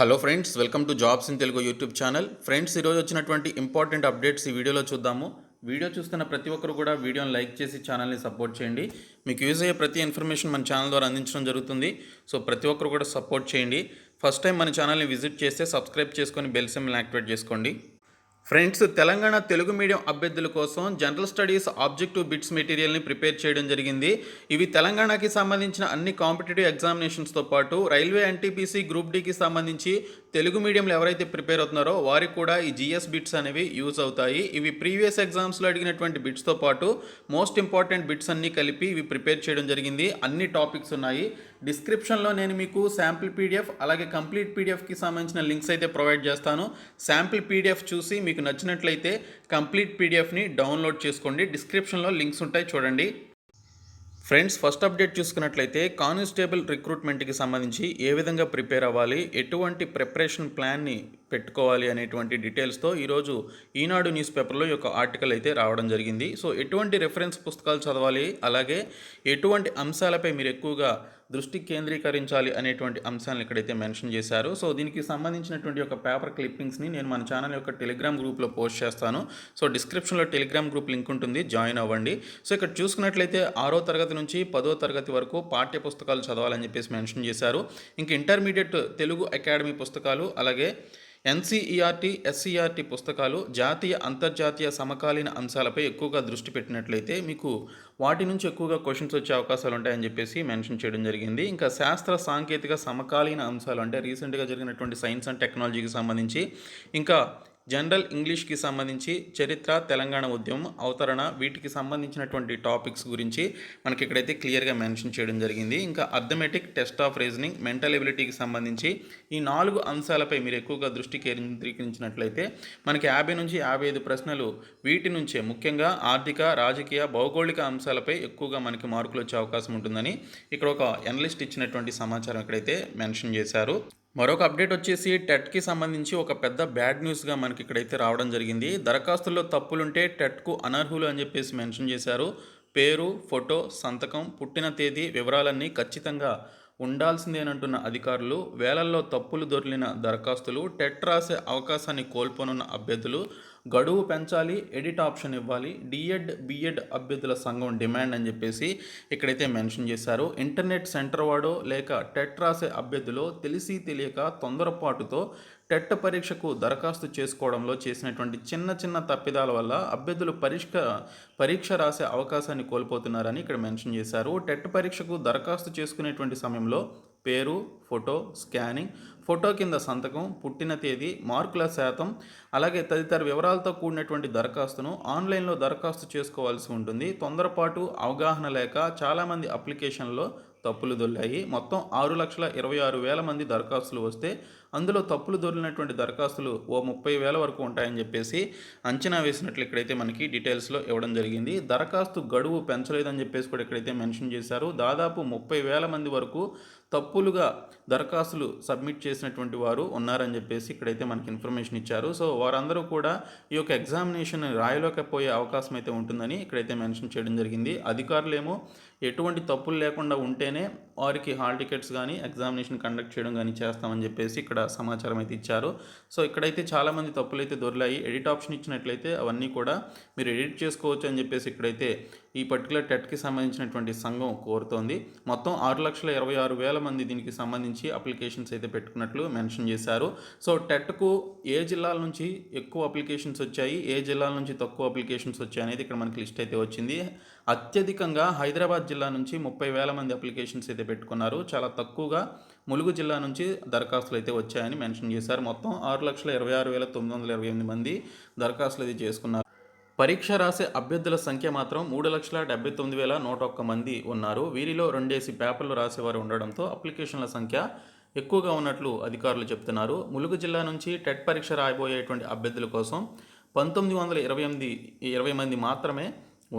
Hello friends, welcome to jobs in Telugu YouTube channel. Friends, ఈరోజు వచ్చినటువంటి important updates ఈ వీడియోలో చూద్దాము. వీడియో చూస్తున్న ప్రతి ఒక్కరు కూడా వీడియోని లైక్ చేసి ఛానల్ని సపోర్ట్ చేయండి. మీకు యూజ్ అయ్యే ప్రతి ఇన్ఫర్మేషన్ మన ఛానల్ ద్వారా అందించడం జరుగుతుంది. సో ప్రతి ఒక్కరు కూడా సపోర్ట్ చేయండి. ఫస్ట్ టైం మన ఛానల్ని విజిట్ చేస్తే సబ్స్క్రైబ్ చేసుకొని బెల్ సింబల్ని యాక్టివేట్ చేసుకోండి. ఫ్రెండ్స్, తెలంగాణ తెలుగు మీడియం అభ్యర్థుల కోసం జనరల్ స్టడీస్ ఆబ్జెక్టివ్ బిట్స్ మెటీరియల్ని ప్రిపేర్ చేయడం జరిగింది. ఇవి తెలంగాణకి సంబంధించిన అన్ని కాంపిటేటివ్ ఎగ్జామినేషన్స్తో పాటు రైల్వే ఎన్టీపీసీ గ్రూప్ డీకి సంబంధించి తెలుగు మీడియంలో ఎవరైతే ప్రిపేర్ అవుతున్నారో వారికి కూడా ఈ జిఎస్ బిట్స్ అనేవి యూజ్ అవుతాయి. ఇవి ప్రీవియస్ ఎగ్జామ్స్లో అడిగినటువంటి బిట్స్తో పాటు మోస్ట్ ఇంపార్టెంట్ బిట్స్ అన్నీ కలిపి ఇవి ప్రిపేర్ చేయడం జరిగింది. అన్ని టాపిక్స్ ఉన్నాయి. డిస్క్రిప్షన్లో నేను మీకు శాంపిల్ పీడిఎఫ్ అలాగే కంప్లీట్ పీడిఎఫ్కి సంబంధించిన లింక్స్ అయితే ప్రొవైడ్ చేస్తాను. శాంపిల్ పీడిఎఫ్ చూసి మీకు నచ్చినట్లయితే కంప్లీట్ పీడిఎఫ్ని డౌన్లోడ్ చేసుకోండి. డిస్క్రిప్షన్లో లింక్స్ ఉంటాయి, చూడండి. ఫ్రెండ్స్, ఫస్ట్ అప్డేట్ చూసుకున్నట్లయితే కానిస్టేబుల్ రిక్రూట్మెంట్కి సంబంధించి ఏ విధంగా ప్రిపేర్ అవ్వాలి, ఎటువంటి ప్రిపరేషన్ ప్లాన్ని పెట్టుకోవాలి అనేటువంటి డీటెయిల్స్తో ఈరోజు ఈనాడు న్యూస్ పేపర్లో ఈ యొక్క ఆర్టికల్ అయితే రావడం జరిగింది. సో ఎటువంటి రెఫరెన్స్ పుస్తకాలు చదవాలి, అలాగే ఎటువంటి అంశాలపై మీరు ఎక్కువగా దృష్టి కేంద్రీకరించాలి అనేటువంటి అంశాలను ఇక్కడైతే మెన్షన్ చేశారు. సో దీనికి సంబంధించినటువంటి ఒక పేపర్ క్లిప్పింగ్స్ని నేను మన ఛానల్ యొక్క టెలిగ్రామ్ గ్రూప్లో పోస్ట్ చేస్తాను. సో డిస్క్రిప్షన్లో టెలిగ్రామ్ గ్రూప్ లింక్ ఉంటుంది, జాయిన్ అవ్వండి. సో ఇక్కడ చూసుకున్నట్లయితే 6వ తరగతి నుంచి 10వ తరగతి వరకు పాఠ్య పుస్తకాలు చదవాలని చెప్పేసి మెన్షన్ చేశారు. ఇంక ఇంటర్మీడియట్ తెలుగు అకాడమీ పుస్తకాలు, అలాగే ఎన్సీఈఆర్టీ, ఎస్సీఆర్టీ పుస్తకాలు జాతీయ అంతర్జాతీయ సమకాలీన అంశాలపై ఎక్కువగా దృష్టి పెట్టినట్లయితే మీకు వాటి నుంచి ఎక్కువగా క్వశ్చన్స్ వచ్చే అవకాశాలు ఉంటాయని చెప్పేసి మెన్షన్ చేయడం జరిగింది. ఇంకా శాస్త్ర సాంకేతిక సమకాలీన అంశాలు అంటే రీసెంట్గా జరిగినటువంటి సైన్స్ అండ్ టెక్నాలజీకి సంబంధించి, ఇంకా జనరల్ ఇంగ్లీష్కి సంబంధించి చరిత్ర, తెలంగాణ ఉద్యమం, అవతరణ, వీటికి సంబంధించినటువంటి టాపిక్స్ గురించి మనకి ఇక్కడైతే క్లియర్గా మెన్షన్ చేయడం జరిగింది. ఇంకా arithmetic, test of reasoning, mental ఎబిలిటీకి సంబంధించి ఈ 4 అంశాలపై మీరు ఎక్కువగా దృష్టి కేంద్రీకరించినట్లయితే మనకి 50 నుంచి 55 ప్రశ్నలు వీటి నుంచే ముఖ్యంగా ఆర్థిక, రాజకీయ, భౌగోళిక అంశాలపై ఎక్కువగా మనకి మార్కులు వచ్చే అవకాశం ఉంటుందని ఇక్కడ ఒక ఎనలిస్ట్ ఇచ్చినటువంటి సమాచారం ఇక్కడైతే మెన్షన్ చేశారు. మరొక అప్డేట్ వచ్చేసి టెట్కి సంబంధించి ఒక పెద్ద బ్యాడ్ న్యూస్గా మనకి ఇక్కడైతే రావడం జరిగింది. దరఖాస్తుల్లో తప్పులుంటే టెట్కు అనర్హులు అని చెప్పేసి మెన్షన్ చేశారు. పేరు, ఫోటో, సంతకం, పుట్టిన తేదీ వివరాలన్నీ ఖచ్చితంగా ఉండాల్సిందేనంటున్న అధికారులు, వేలల్లో తప్పులు దొర్లిన దరఖాస్తులు, టెట్ రాసే అవకాశాన్ని కోల్పోనున్న అభ్యర్థులు, గడువు పెంచాలి, ఎడిట్ ఆప్షన్ ఇవ్వాలి, డిఎడ్, బిఎడ్ అభ్యర్థుల సంఘం డిమాండ్ అని చెప్పేసి ఇక్కడైతే మెన్షన్ చేశారు. ఇంటర్నెట్ సెంటర్ వాడో లేక టెట్ రాసే అభ్యర్థులు తెలిసి తెలియక తొందరపాటుతో టెట్ పరీక్షకు దరఖాస్తు చేసుకోవడంలో చేసినటువంటి చిన్న చిన్న తప్పిదాల వల్ల అభ్యర్థులు పరీక్ష రాసే అవకాశాన్ని కోల్పోతున్నారని ఇక్కడ మెన్షన్ చేశారు. టెట్ పరీక్షకు దరఖాస్తు చేసుకునేటువంటి సమయంలో పేరు, ఫోటో, స్కానింగ్, ఫోటో కింద సంతకం, పుట్టిన తేదీ, మార్కుల శాతం, అలాగే తదితర వివరాలతో కూడినటువంటి దరఖాస్తును ఆన్లైన్లో దరఖాస్తు చేసుకోవాల్సి ఉంటుంది. తొందరపాటు, అవగాహన లేక చాలామంది అప్లికేషన్లో తప్పులు దొర్లాయి. మొత్తం 6,26,000 మంది దరఖాస్తులు వస్తే అందులో తప్పులు దొరికినటువంటి దరఖాస్తులు ఓ 30,000 వరకు ఉంటాయని చెప్పేసి అంచనా వేసినట్లు ఇక్కడైతే మనకి డీటెయిల్స్లో ఇవ్వడం జరిగింది. దరఖాస్తు గడువు పెంచలేదని చెప్పేసి కూడా ఇక్కడైతే మెన్షన్ చేశారు. దాదాపు 30,000 మంది వరకు తప్పులుగా దరఖాస్తులు సబ్మిట్ చేసినటువంటి వారు ఉన్నారని చెప్పేసి ఇక్కడైతే మనకి ఇన్ఫర్మేషన్ ఇచ్చారు. సో వారందరూ కూడా ఈ యొక్క ఎగ్జామినేషన్ రాయలేకపోయే అవకాశం అయితే ఉంటుందని ఇక్కడైతే మెన్షన్ చేయడం జరిగింది. అధికారులేమో ఎటువంటి తప్పులు లేకుండా ఉంటేనే వారికి హాల్ టికెట్స్ కానీ ఎగ్జామినేషన్ కండక్ట్ చేయడం కానీ చేస్తామని చెప్పేసి ఇక్కడ సమాచారం అయితే ఇచ్చారు. సో ఇక్కడైతే చాలామంది తప్పులు అయితే దొరికాయి. ఎడిట్ ఆప్షన్ ఇచ్చినట్లయితే అవన్నీ కూడా మీరు ఎడిట్ చేసుకోవచ్చు అని చెప్పేసి ఇక్కడైతే ఈ పర్టికులర్ టెట్కి సంబంధించినటువంటి సంఘం కోరుతోంది. మొత్తం 6,26,000 మంది దీనికి సంబంధించి అప్లికేషన్స్ అయితే పెట్టుకున్నట్లు మెన్షన్ చేశారు. సో టెట్కు ఏ జిల్లాల నుంచి ఎక్కువ అప్లికేషన్స్ వచ్చాయి, ఏ జిల్లాల నుంచి తక్కువ అప్లికేషన్స్ వచ్చాయి అనేది ఇక్కడ మనకి లిస్ట్ అయితే వచ్చింది. అత్యధికంగా హైదరాబాద్ జిల్లా నుంచి 30,000 మంది అప్లికేషన్స్ అయితే పెట్టుకున్నారు. చాలా తక్కువగా ములుగు జిల్లా నుంచి దరఖాస్తులు అయితే వచ్చాయని మెన్షన్ చేశారు. మొత్తం 6,26,928 మంది దరఖాస్తులు అయితే చేసుకున్నారు. పరీక్ష రాసే అభ్యర్థుల సంఖ్య మాత్రం 3,79,101 మంది ఉన్నారు. వీరిలో 2 పేపర్లు రాసేవారు ఉండడంతో అప్లికేషన్ల సంఖ్య ఎక్కువగా ఉన్నట్లు అధికారులు చెప్తున్నారు. ములుగు జిల్లా నుంచి టెట్ పరీక్ష రాయబోయేటువంటి అభ్యర్థుల కోసం 1920 మంది మాత్రమే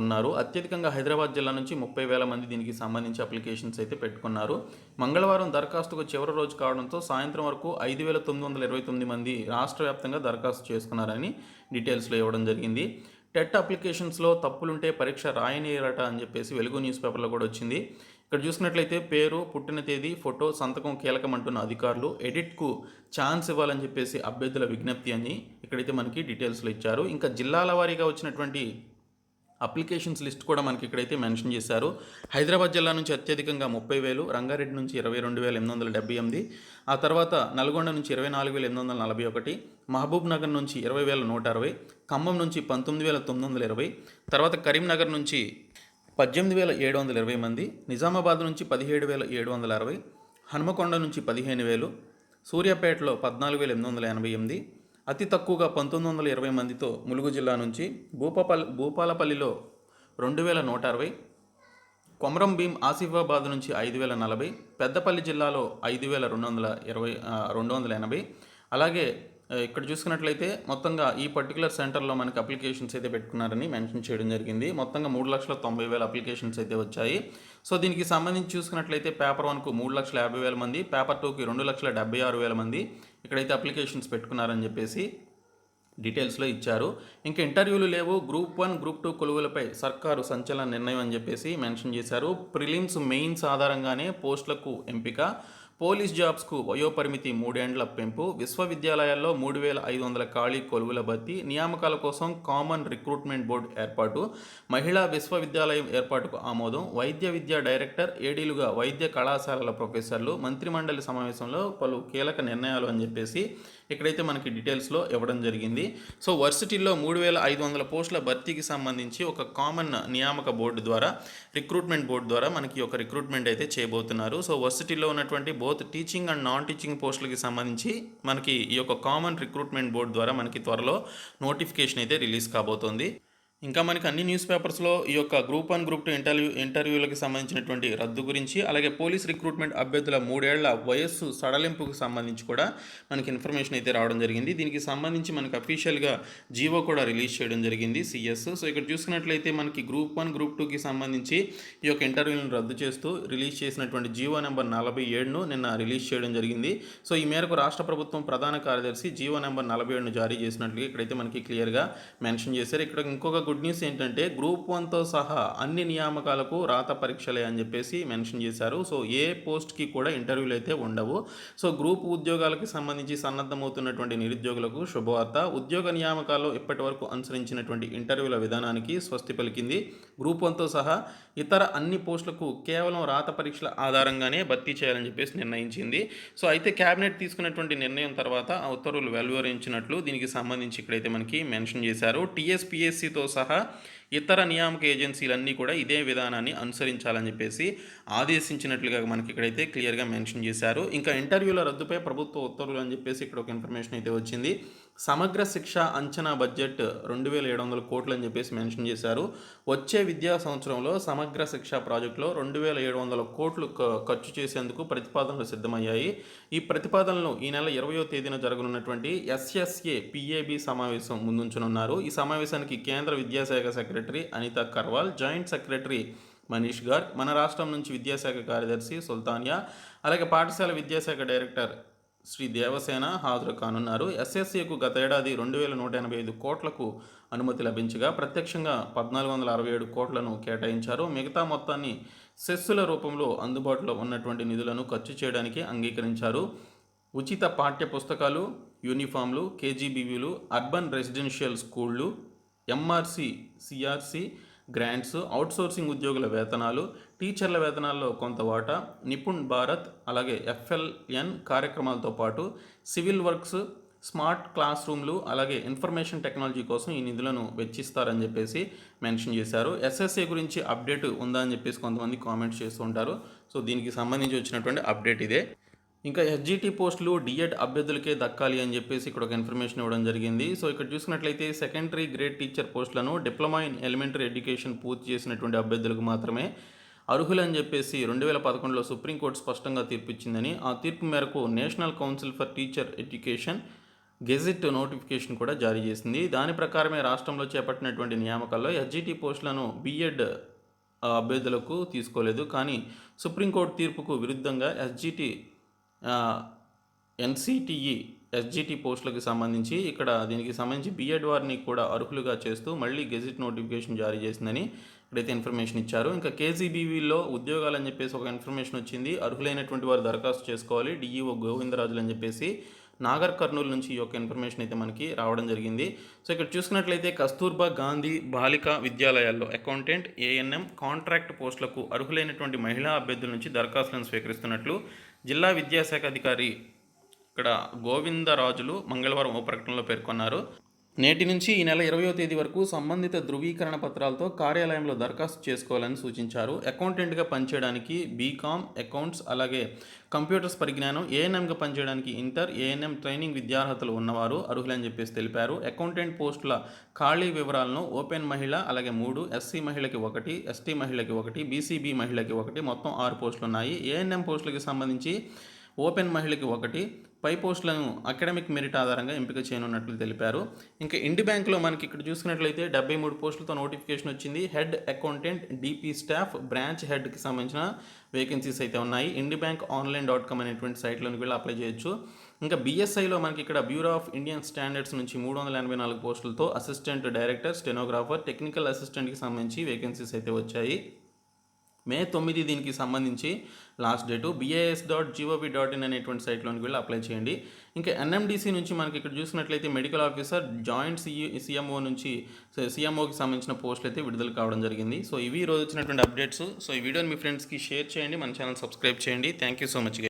ఉన్నారు. అత్యధికంగా హైదరాబాద్ జిల్లా నుంచి 30,000 మంది దీనికి సంబంధించి అప్లికేషన్స్ అయితే పెట్టుకున్నారు. మంగళవారం దరఖాస్తుకు చివరి రోజు కావడంతో సాయంత్రం వరకు 5,929 మంది రాష్ట్ర వ్యాప్తంగా దరఖాస్తు చేసుకున్నారని డీటెయిల్స్లో ఇవ్వడం జరిగింది. టెట్ అప్లికేషన్స్లో తప్పులుంటే పరీక్ష రాయనీయరట అని చెప్పేసి వెలుగు న్యూస్ పేపర్లో కూడా వచ్చింది. ఇక్కడ చూసినట్లయితే పేరు, పుట్టిన తేదీ, ఫోటో, సంతకం కీలకం అంటున్న అధికారులు ఎడిట్కు ఛాన్స్ ఇవ్వాలని చెప్పేసి అభ్యర్థుల విజ్ఞప్తి అని ఇక్కడైతే మనకి డీటెయిల్స్లో ఇచ్చారు. ఇంకా జిల్లాల వారీగా వచ్చినటువంటి అప్లికేషన్స్ లిస్ట్ కూడా మనకి ఇక్కడైతే మెన్షన్ చేశారు. హైదరాబాద్ జిల్లా నుంచి అత్యధికంగా 30,000, రంగారెడ్డి నుంచి 22,878, ఆ తర్వాత నల్గొండ నుంచి 24,841, మహబూబ్ నగర్ నుంచి 20,160, ఖమ్మం నుంచి 19,920, తర్వాత కరీంనగర్ నుంచి 18,720 మంది, నిజామాబాద్ నుంచి 17,760, హనుమకొండ నుంచి 15,000, సూర్యాపేటలో 14,888, అతి తక్కువగా 1920 మందితో ములుగు జిల్లా నుంచి, భూపాలపల్లిలో 2,160, కొమరం భీం ఆసిఫాబాద్ నుంచి 5,040, పెద్దపల్లి జిల్లాలో 5,280, అలాగే ఇక్కడ చూసుకున్నట్లయితే మొత్తంగా ఈ పర్టికులర్ సెంటర్లో మనకి అప్లికేషన్స్ అయితే పెట్టుకున్నారని మెన్షన్ చేయడం జరిగింది. మొత్తంగా 3,90,000 అప్లికేషన్స్ అయితే వచ్చాయి. సో దీనికి సంబంధించి చూసుకున్నట్లయితే పేపర్ 1కు 3,50,000 మంది, పేపర్ 2కి 2,76,000 మంది ఇక్కడైతే అప్లికేషన్స్ పెట్టుకున్నారని చెప్పేసి డీటెయిల్స్లో ఇచ్చారు. ఇంకా ఇంటర్వ్యూలు లేవు. గ్రూప్ 1, గ్రూప్ 2 కొలువులపై సర్కారు సంచలన నిర్ణయం అని చెప్పేసి మెన్షన్ చేశారు. ప్రిలిమ్స్, మెయిన్స్ ఆధారంగానే పోస్టులకు ఎంపిక, పోలీస్ జాబ్స్కు వయోపరిమితి 3 ఏండ్ల పెంపు, విశ్వవిద్యాలయాల్లో 3,500 ఖాళీ కొలువుల భర్తీ, నియామకాల కోసం కామన్ రిక్రూట్మెంట్ బోర్డు ఏర్పాటు, మహిళా విశ్వవిద్యాలయం ఏర్పాటుకు ఆమోదం, వైద్య విద్యా డైరెక్టర్, ఏడీలుగా వైద్య కళాశాలల ప్రొఫెసర్లు, మంత్రిమండలి సమావేశంలో పలు కీలక నిర్ణయాలు అని చెప్పేసి ఇక్కడైతే మనకి డీటెయిల్స్లో ఇవ్వడం జరిగింది. సో వర్సిటీల్లో 3,500 పోస్టుల భర్తీకి సంబంధించి ఒక కామన్ నియామక బోర్డు ద్వారా, రిక్రూట్మెంట్ బోర్డు ద్వారా మనకి ఒక రిక్రూట్మెంట్ అయితే చేయబోతున్నారు. సో వర్సిటీలో ఉన్నటువంటి both teaching and non teaching పోస్టులకి సంబంధించి మనకి ఈ యొక్క కామన్ రిక్రూట్మెంట్ బోర్డు ద్వారా మనకి త్వరలో నోటిఫికేషన్ అయితే రిలీజ్ కాబోతోంది. ఇంకా మనకి అన్ని న్యూస్ పేపర్స్లో ఈ యొక్క గ్రూప్ 1, గ్రూప్ 2 ఇంటర్వ్యూలకు సంబంధించినటువంటి రద్దు గురించి, అలాగే పోలీస్ రిక్రూట్మెంట్ అభ్యర్థుల 3 ఏళ్ల వయస్సు సడలింపుకు సంబంధించి కూడా మనకి ఇన్ఫర్మేషన్ అయితే రావడం జరిగింది. దీనికి సంబంధించి మనకి అఫీషియల్గా జీవో కూడా రిలీజ్ చేయడం జరిగింది, సిఎస్. సో ఇక్కడ చూసుకున్నట్లయితే మనకి గ్రూప్ 1, గ్రూప్ 2కి సంబంధించి ఈ యొక్క ఇంటర్వ్యూలను రద్దు చేస్తూ రిలీజ్ చేసినటువంటి జీవో నెంబర్ 47ను నిన్న రిలీజ్ చేయడం జరిగింది. సో ఈ మేరకు రాష్ట్ర ప్రభుత్వం ప్రధాన కార్యదర్శి జీవో నెంబర్ 47ను జారీ చేసినట్లుగా ఇక్కడైతే మనకి క్లియర్గా మెన్షన్ చేశారు. ఇక్కడ ఇంకొక గుడ్ న్యూస్ ఏంటంటే గ్రూప్ 1తో సహా అన్ని నియామకాలకు రాత పరీక్షలే అని చెప్పేసి మెన్షన్ చేశారు. సో ఏ పోస్ట్కి కూడా ఇంటర్వ్యూలు అయితే ఉండవు. సో గ్రూప్ ఉద్యోగాలకు సంబంధించి సన్నద్ధమవుతున్నటువంటి నిరుద్యోగులకు శుభవార్త. ఉద్యోగ నియామకాల్లో ఇప్పటి వరకు అనుసరించినటువంటి ఇంటర్వ్యూల విధానానికి స్వస్తి పలికింది. గ్రూప్ 1తో సహా ఇతర అన్ని పోస్టులకు కేవలం రాత పరీక్షల ఆధారంగానే భర్తీ చేయాలని చెప్పేసి నిర్ణయించింది. సో అయితే క్యాబినెట్ తీసుకున్నటువంటి నిర్ణయం తర్వాత ఆ ఉత్తర్వులు వెలువరించినట్లు దీనికి సంబంధించి ఇక్కడైతే మనకి మెన్షన్ చేశారు. టీఎస్పీఎస్సీతో సహా ఇతర నియామక ఏజెన్సీలన్నీ కూడా ఇదే విధానాన్ని అనుసరించాలని చెప్పేసి ఆదేశించినట్లుగా మనకి ఇక్కడైతే క్లియర్గా మెన్షన్ చేశారు. ఇంకా ఇంటర్వ్యూల రద్దుపై ప్రభుత్వ ఉత్తర్వులు అని చెప్పేసి ఇక్కడ ఒక ఇన్ఫర్మేషన్ అయితే వచ్చింది. సమగ్ర శిక్ష అంచనా బడ్జెట్ 2,700 కోట్లు అని చెప్పేసి మెన్షన్ చేశారు. వచ్చే విద్యా సంవత్సరంలో సమగ్ర శిక్ష ప్రాజెక్టులో 2,700 కోట్లు ఖర్చు చేసేందుకు ప్రతిపాదనలు సిద్ధమయ్యాయి. ఈ ప్రతిపాదనలు ఈ నెల 20వ తేదీన జరగనున్నటువంటి ఎస్ఎస్ఏ పిఏబి సమావేశం ముందుంచనున్నారు. ఈ సమావేశానికి కేంద్ర విద్యాశాఖ secretary Anita Karwal, joint secretary Manish Garg, మన రాష్ట్రం నుంచి విద్యాశాఖ కార్యదర్శి సుల్తానియా, అలాగే పాఠశాల విద్యాశాఖ డైరెక్టర్ శ్రీ దేవసేన హాజరు కానున్నారు. ఎస్ఎస్ఏకు గత ఏడాది 2,185 కోట్లకు అనుమతి లభించగా ప్రత్యక్షంగా 1,467 కోట్లను కేటాయించారు. మిగతా మొత్తాన్ని సెస్సుల రూపంలో అందుబాటులో ఉన్నటువంటి నిధులను ఖర్చు చేయడానికి అంగీకరించారు. ఉచిత పాఠ్య పుస్తకాలు, యూనిఫామ్లు, కేజీబీవీలు, అర్బన్ రెసిడెన్షియల్ స్కూళ్ళు, ఎంఆర్సి, సిఆర్సి గ్రాంట్స్, అవుట్సోర్సింగ్ ఉద్యోగుల వేతనాలు, టీచర్ల వేతనాల్లో కొంత వాటా, నిపుణ్ భారత్, అలాగే ఎఫ్ఎల్ఎన్ కార్యక్రమాలతో పాటు సివిల్ వర్క్స్, స్మార్ట్ క్లాస్ రూమ్లు, అలాగే ఇన్ఫర్మేషన్ టెక్నాలజీ కోసం ఈ నిధులను వెచ్చిస్తారని చెప్పేసి మెన్షన్ చేశారు. ఎస్ఎస్ఏ గురించి అప్డేట్ ఉందా అని చెప్పేసి కొంతమంది కామెంట్స్ చేస్తూ ఉంటారు. సో దీనికి సంబంధించి వచ్చినటువంటి అప్డేట్ ఇదే. ఇంకా ఎస్జిటి పోస్టులు డిఎడ్ అభ్యర్థులకే దక్కాలి అని చెప్పేసి ఇక్కడ ఒక ఇన్ఫర్మేషన్ ఇవ్వడం జరిగింది. సో ఇక్కడ చూసుకున్నట్లయితే సెకండరీ గ్రేడ్ టీచర్ పోస్టులను డిప్లొమా ఇన్ ఎలిమెంటరీ ఎడ్యుకేషన్ పూర్తి చేసినటువంటి అభ్యర్థులకు మాత్రమే అర్హులని చెప్పేసి 2011లో సుప్రీంకోర్టు స్పష్టంగా తీర్పు ఇచ్చిందని, ఆ తీర్పు మేరకు national council for teacher education gazette notification కూడా జారీ చేసింది. దాని ప్రకారమే రాష్ట్రంలో చేపట్టినటువంటి నియామకాల్లో ఎస్జిటి పోస్టులను బిఎడ్ అభ్యర్థులకు తీసుకోలేదు. కానీ సుప్రీంకోర్టు తీర్పుకు విరుద్ధంగా ఎన్సిటిఈ ఎస్జిటి పోస్టులకు సంబంధించి దీనికి సంబంధించి బిఎడ్ వారిని కూడా అర్హులుగా చేస్తూ మళ్ళీ గెజిట్ నోటిఫికేషన్ జారీ చేసిందని ఇక్కడైతే ఇన్ఫర్మేషన్ ఇచ్చారు. ఇంకా కేజీబీవీలో ఉద్యోగాలని చెప్పేసి ఒక ఇన్ఫర్మేషన్ వచ్చింది. అర్హులైనటువంటి వారు దరఖాస్తు చేసుకోవాలి. డిఈఓ గోవిందరాజులు అని చెప్పేసి నాగర్ కర్నూలు నుంచి ఈ యొక్క ఇన్ఫర్మేషన్ అయితే మనకి రావడం జరిగింది. సో ఇక్కడ చూసుకున్నట్లయితే కస్తూర్బా గాంధీ బాలికా విద్యాలయాల్లో అకౌంటెంట్, ఏఎన్ఎం కాంట్రాక్ట్ పోస్టులకు అర్హులైనటువంటి మహిళా అభ్యర్థుల నుంచి దరఖాస్తులను స్వీకరిస్తున్నట్లు జిల్లా విద్యాశాఖ అధికారి ఇక్కడ గోవిందరాజులు మంగళవారం ఓ ప్రకటనలో పేర్కొన్నారు. నేటి నుంచి ఈ నెల 20వ తేదీ వరకు సంబంధిత ధృవీకరణ పత్రాలతో కార్యాలయంలో దరఖాస్తు చేసుకోవాలని సూచించారు. అకౌంటెంట్గా పనిచేయడానికి బీకామ్ అకౌంట్స్ అలాగే కంప్యూటర్స్ పరిజ్ఞానం, ఏఎన్ఎంగా పనిచేయడానికి ఇంటర్, ఏఎన్ఎం ట్రైనింగ్ విద్యార్హతలు ఉన్నవారు అర్హులని చెప్పేసి తెలిపారు. అకౌంటెంట్ పోస్టుల ఖాళీ వివరాలను ఓపెన్ మహిళ అలాగే 3, ఎస్సీ మహిళకి 1, ఎస్టీ మహిళకి 1, బీసీబీ మహిళకి 1, మొత్తం 6 పోస్టులు ఉన్నాయి. ఏఎన్ఎం పోస్టులకి సంబంధించి ఓపెన్ మహిళకి 1, పై పోస్టులను అకాడమిక్ మెరిట్ ఆధారంగా ఎంపిక చేయనున్నట్లు తెలిపారు. ఇంకా ఇండి బ్యాంక్లో మనకి ఇక్కడ చూసుకున్నట్లయితే 73 పోస్టులతో నోటిఫికేషన్ వచ్చింది. Head accountant, DP staff, branch హెడ్కి సంబంధించిన వేకెన్సీస్ అయితే ఉన్నాయి. ఇండి బ్యాంక్ ఆన్లైన్.com అనేటువంటి సైట్లోకి వెళ్ళి అప్లై చేయొచ్చు. ఇంకా బీఎస్ఐలో మనకి ఇక్కడ బ్యూరో ఆఫ్ ఇండియన్ స్టాండర్డ్స్ నుంచి 384 పోస్టులతో అసిస్టెంట్ డైరెక్టర్, స్టెనోగ్రాఫర్, టెక్నికల్ అసిస్టెంట్కి సంబంధించి వేకెన్సీస్ అయితే వచ్చాయి. మే 9 దీనికి సంబంధించి లాస్ట్ డేటు. BIS.gov.in అనేటువంటి సైట్లోకి వెళ్ళి అప్లై చేయండి. ఇంకా ఎన్ఎండిసి నుంచి మనకి ఇక్కడ చూసినట్లయితే మెడికల్ ఆఫీసర్, జాయింట్ సిఎంఓ నుంచి సిఎంఓకి సంబంధించిన పోస్టులు అయితే విడుదల కావడం జరిగింది. సో ఇవి ఈరోజు వచ్చినటువంటి అప్డేట్స్. సో ఈ వీడియోని మీ ఫ్రెండ్స్కి షేర్ చేయండి, మన ఛానల్ సబ్స్క్రైబ్ చేయండి. Thank you so much.